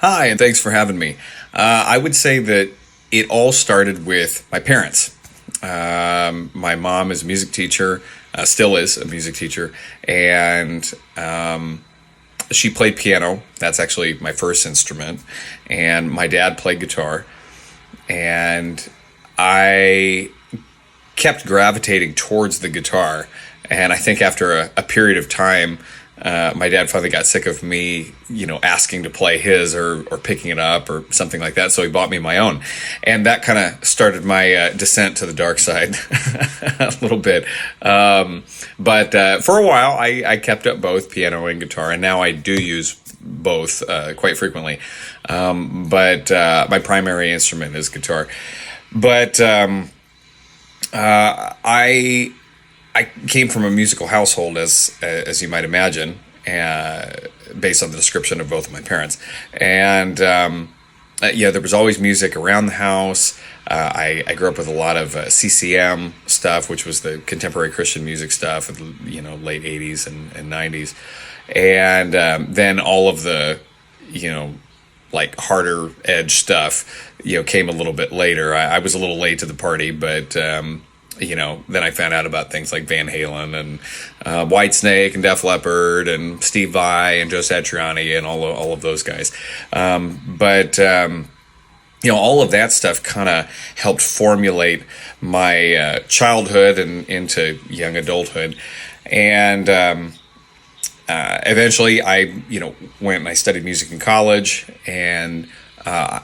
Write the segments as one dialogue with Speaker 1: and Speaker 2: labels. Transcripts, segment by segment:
Speaker 1: Hi, and thanks for having me. I would say that it all started with my parents. My mom is a music teacher, still is a music teacher, and she played piano. That's actually my first instrument. And my dad played guitar. And I kept gravitating towards the guitar. And I think after a period of time, my dad finally got sick of me, asking to play his or picking it up or something like that. So he bought me my own. And that kind of started my descent to the dark side a little bit. But for a while, I kept up both piano and guitar. And now I do use both quite frequently. But my primary instrument is guitar. But I came from a musical household, as you might imagine, based on the description of both of my parents. And there was always music around the house. I grew up with a lot of CCM stuff, which was the contemporary Christian music stuff of the late 80s and 90s. And then all of the like harder edge stuff came a little bit later. I was a little late to the party, but then I found out about things like Van Halen and Whitesnake and Def Leppard and Steve Vai and Joe Satriani and all of those guys. But all of that stuff kind of helped formulate my childhood and into young adulthood. And eventually I went and I studied music in college. And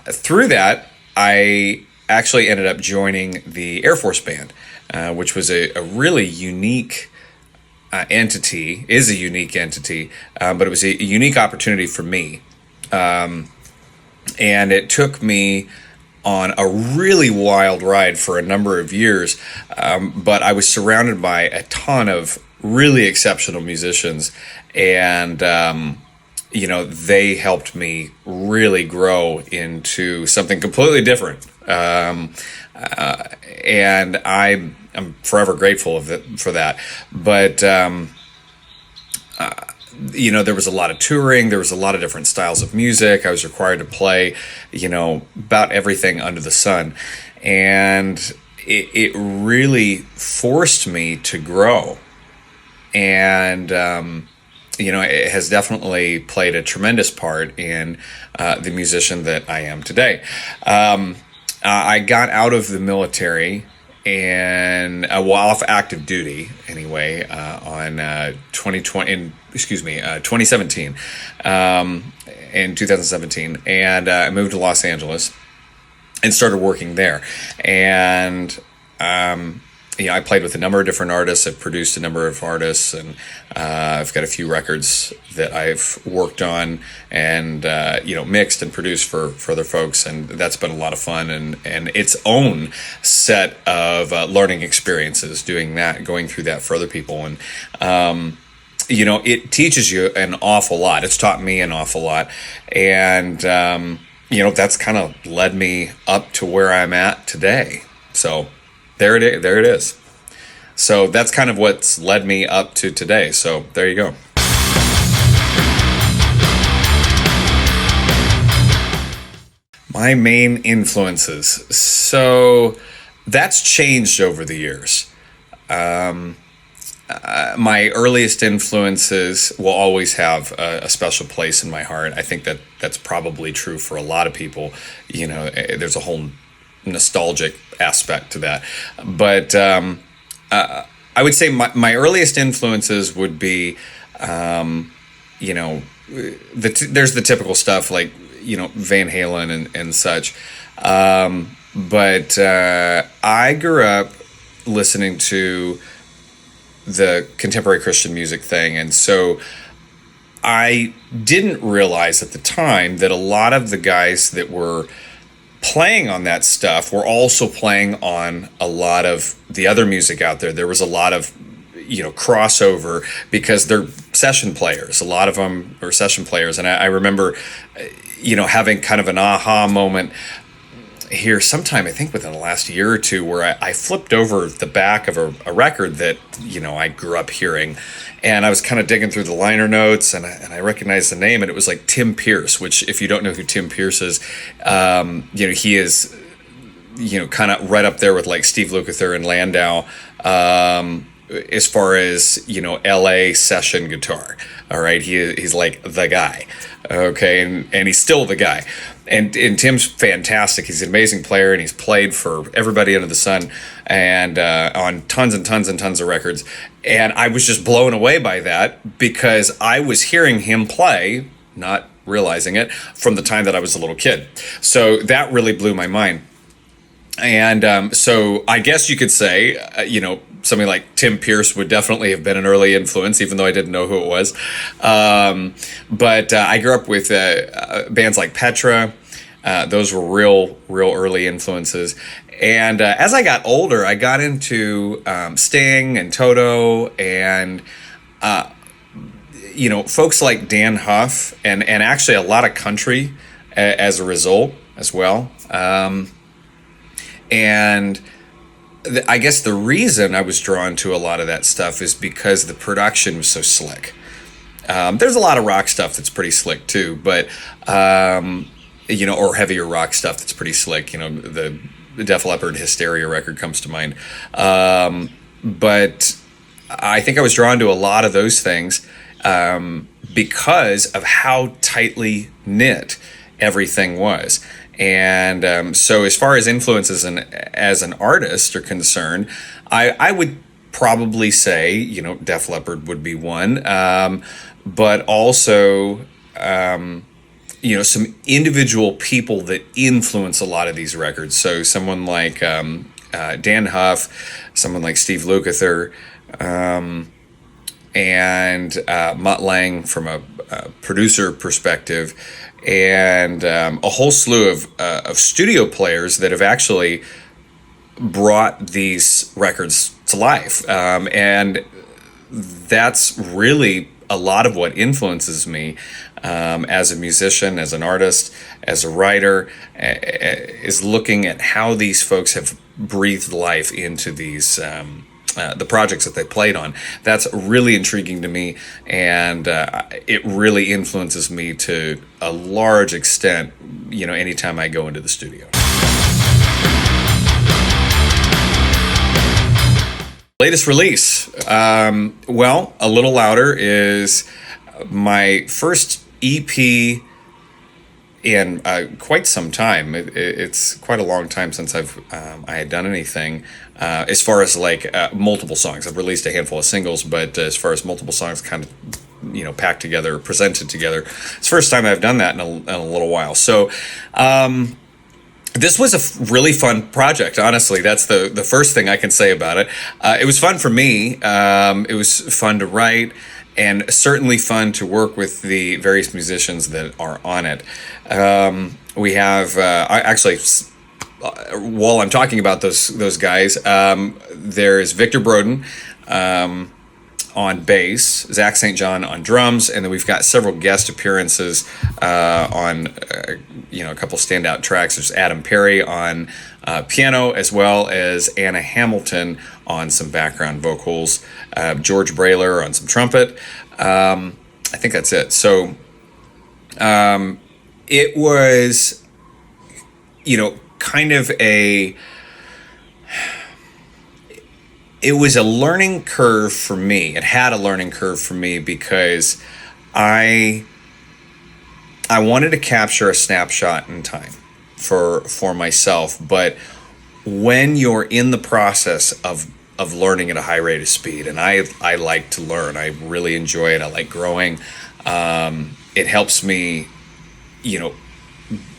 Speaker 1: through that, I actually ended up joining the Air Force Band. Which was a really unique entity, is a unique entity, but it was a unique opportunity for me. And it took me on a really wild ride for a number of years, but I was surrounded by a ton of really exceptional musicians, and they helped me really grow into something completely different. And I'm forever grateful for that. But there was a lot of touring. There was a lot of different styles of music. I was required to play, about everything under the sun, and it really forced me to grow. And it has definitely played a tremendous part in the musician that I am today. I got out of the military and off active duty anyway on 2017 in 2017, and I moved to Los Angeles and started working there. And I played with a number of different artists. I've produced a number of artists, and I've got a few records that I've worked on and mixed and produced for other folks, and that's been a lot of fun and its own set of learning experiences doing that, going through that for other people. And it teaches you an awful lot. It's taught me an awful lot, and that's kind of led me up to where I'm at today. So there it is. So that's kind of what's led me up to today. So there you go. My main influences. So that's changed over the years. My earliest influences will always have a special place in my heart. I think that's probably true for a lot of people. There's a whole nostalgic aspect to that, but I would say my earliest influences would be there's the typical stuff like Van Halen and such, but I grew up listening to the contemporary Christian music thing, and so I didn't realize at the time that a lot of the guys that were playing on that stuff were also playing on a lot of the other music out there. There was a lot of crossover because they're session players. A lot of them are session players, and I remember having kind of an aha moment here sometime, I think within the last year or two, where I flipped over the back of a record that, I grew up hearing. And I was kind of digging through the liner notes, and I recognized the name, and it was like Tim Pierce, which, if you don't know who Tim Pierce is, he is, kind of right up there with like Steve Lukather and Landau, as far as, LA session guitar. All right. He's like the guy. Okay. And he's still the guy. And Tim's fantastic. He's an amazing player, and he's played for everybody under the sun, and on tons and tons and tons of records. And I was just blown away by that, because I was hearing him play, not realizing it, from the time that I was a little kid. So that really blew my mind. And so I guess you could say, something like Tim Pierce would definitely have been an early influence, even though I didn't know who it was. But I grew up with bands like Petra. Those were real early influences. And as I got older, I got into Sting and Toto, and folks like Dan Huff, and actually a lot of country as a result as well. And I guess the reason I was drawn to a lot of that stuff is because the production was so slick. There's a lot of rock stuff that's pretty slick too, but or heavier rock stuff that's pretty slick. The Def Leppard Hysteria record comes to mind. But I think I was drawn to a lot of those things because of how tightly knit everything was. And so as far as influences and as an artist are concerned, I would probably say, Def Leppard would be one, but also, some individual people that influence a lot of these records. So someone like Dan Huff, someone like Steve Lukather, and Mutt Lange from a producer perspective, and a whole slew of studio players that have actually brought these records to life. And that's really a lot of what influences me as a musician, as an artist, as a writer, is looking at how these folks have breathed life into these the projects that they played on. That's really intriguing to me, and it really influences me to a large extent, anytime I go into the studio. Latest release, well, A Little Louder is my first EP in quite some time. It's quite a long time since I had done anything as far as like multiple songs. I've released a handful of singles, but as far as multiple songs kind of packed together, presented together, it's the first time I've done that in a little while. So this was a really fun project, honestly. That's the first thing I can say about it. It was fun for me. It was fun to write, and certainly fun to work with the various musicians that are on it. We have while I'm talking about those guys, there's Victor Broden on bass, Zach St. John on drums, and then we've got several guest appearances on a couple standout tracks. There's Adam Perry on piano, as well as Anna Hamilton on some background vocals, George Brayler on some trumpet. I think that's it. So it was, kind of it was a learning curve for me. It had a learning curve for me because I wanted to capture a snapshot in time for myself. But when you're in the process of learning at a high rate of speed, and I like to learn, I really enjoy it. I like growing. It helps me,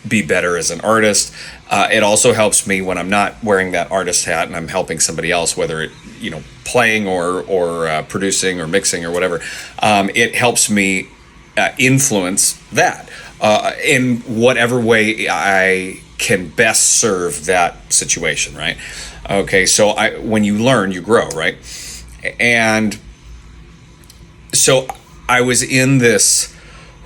Speaker 1: be better as an artist. It also helps me when I'm not wearing that artist hat and I'm helping somebody else, whether it, playing or producing or mixing or whatever. It helps me influence that in whatever way I can best serve that situation, right? Okay, so when you learn, you grow, right? And so I was in this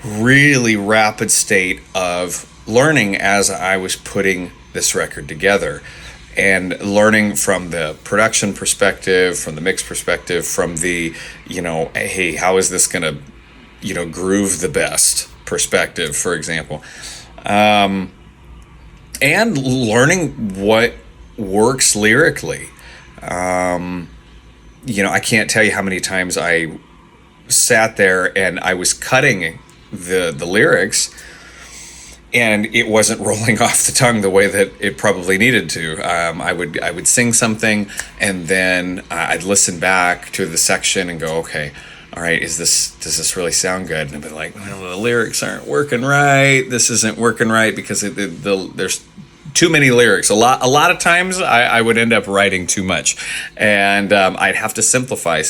Speaker 1: really rapid state of learning as I was putting this record together, and learning from the production perspective, from the mix perspective, from the, hey, how is this gonna, groove the best perspective, for example, and learning what works lyrically. I can't tell you how many times I sat there and I was cutting the lyrics, and it wasn't rolling off the tongue the way that it probably needed to. I would sing something, and then I'd listen back to the section and go, okay, all right, does this really sound good? And I'd be like, well, the lyrics aren't working right. This isn't working right because there's too many lyrics. A lot of times I would end up writing too much, and I'd have to simplify.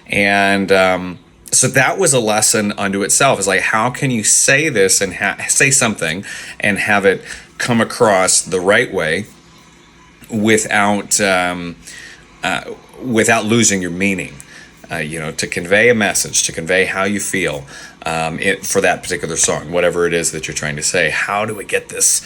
Speaker 1: And so that was a lesson unto itself. It's like, how can you say this and say something and have it come across the right way without losing your meaning? To convey a message, to convey how you feel for that particular song, whatever it is that you're trying to say. How do we get this,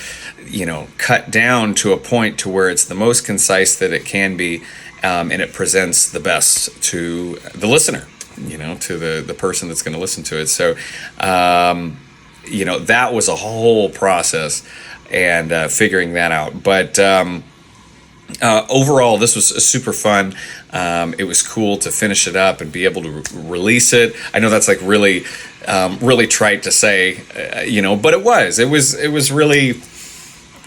Speaker 1: cut down to a point to where it's the most concise that it can be, and it presents the best to the listener, to the person that's going to listen to it. So, that was a whole process, and figuring that out. But overall, this was super fun. It was cool to finish it up and be able to release it. I know that's like really trite to say, but it was really,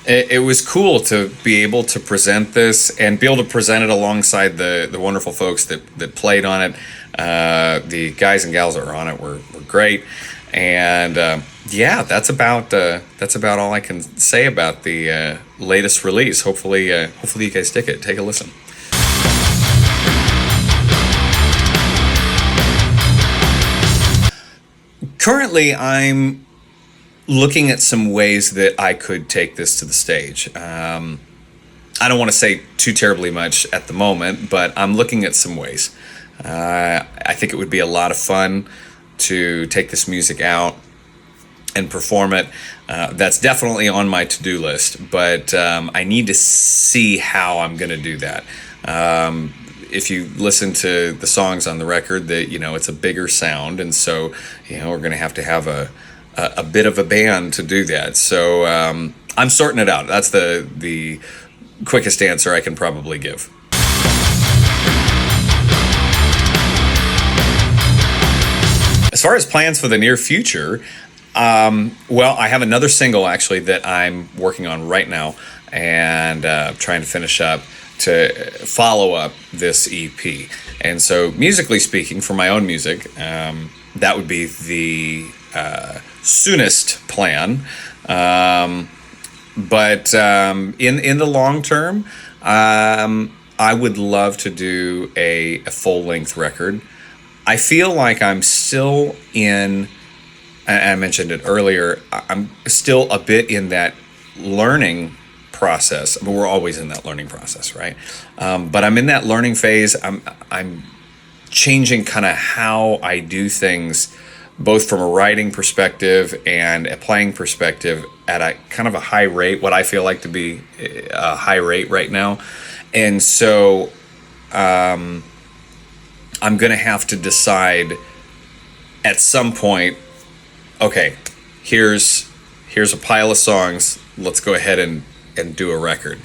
Speaker 1: it was cool to be able to present this and be able to present it alongside the wonderful folks that played on it. The guys and gals that were on it were great. And that's about all I can say about the latest release. Hopefully you guys dig it. Take a listen. Currently, I'm looking at some ways that I could take this to the stage. I don't want to say too terribly much at the moment, but I'm looking at some ways. I think it would be a lot of fun to take this music out and perform it. That's definitely on my to-do list, but I need to see how I'm going to do that. If you listen to the songs on the record, that it's a bigger sound, and so we're going to have a bit of a band to do that. So I'm sorting it out. That's the quickest answer I can probably give. As far as plans for the near future, I have another single actually that I'm working on right now, and trying to finish up to follow up this EP. And so, musically speaking, for my own music, that would be the soonest plan. But in the long term, I would love to do a full-length record. I feel like I'm still in, and I mentioned it earlier, I'm still a bit in that learning process. I mean, we're always in that learning process, right? But I'm in that learning phase. I'm changing kind of how I do things, both from a writing perspective and a playing perspective, at a kind of a high rate, what I feel like to be a high rate right now. And so I'm going to have to decide at some point, okay, here's a pile of songs, let's go ahead and do a record.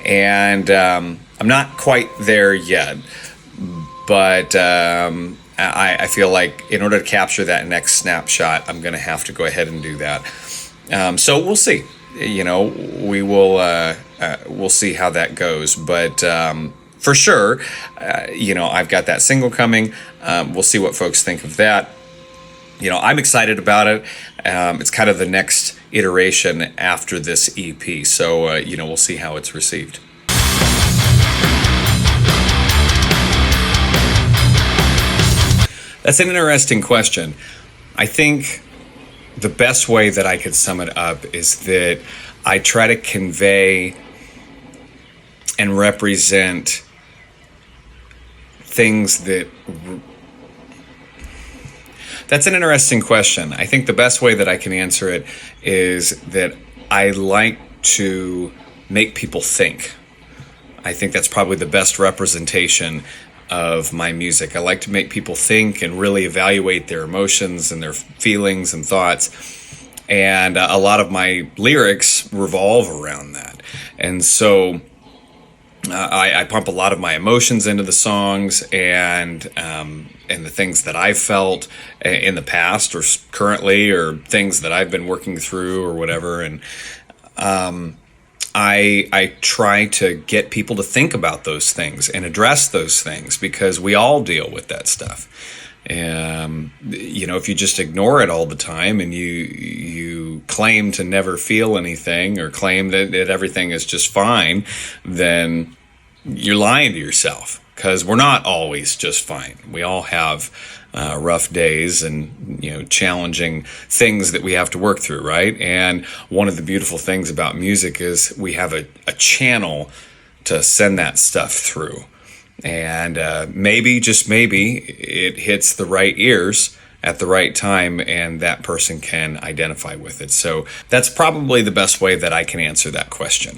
Speaker 1: And I'm not quite there yet, but I feel like in order to capture that next snapshot, I'm going to have to go ahead and do that. So we'll see. We will we'll see how that goes. But for sure, I've got that single coming. We'll see what folks think of that. I'm excited about it. It's kind of the next iteration after this EP. So, we'll see how it's received. That's an interesting question. I think the best way that I could sum it up is that I try to convey and represent things that... That's an interesting question. I think the best way that I can answer it is that I like to make people think. I think that's probably the best representation of my music. I like to make people think and really evaluate their emotions and their feelings and thoughts. And a lot of my lyrics revolve around that. And so I pump a lot of my emotions into the songs, and the things that I've felt in the past or currently, or things that I've been working through or whatever. And I try to get people to think about those things and address those things, because we all deal with that stuff. If you just ignore it all the time and you claim to never feel anything, or claim that everything is just fine, then you're lying to yourself, because we're not always just fine. We all have rough days and challenging things that we have to work through, right? And one of the beautiful things about music is we have a channel to send that stuff through. And maybe, just maybe, it hits the right ears at the right time, and that person can identify with it. So that's probably the best way that I can answer that question.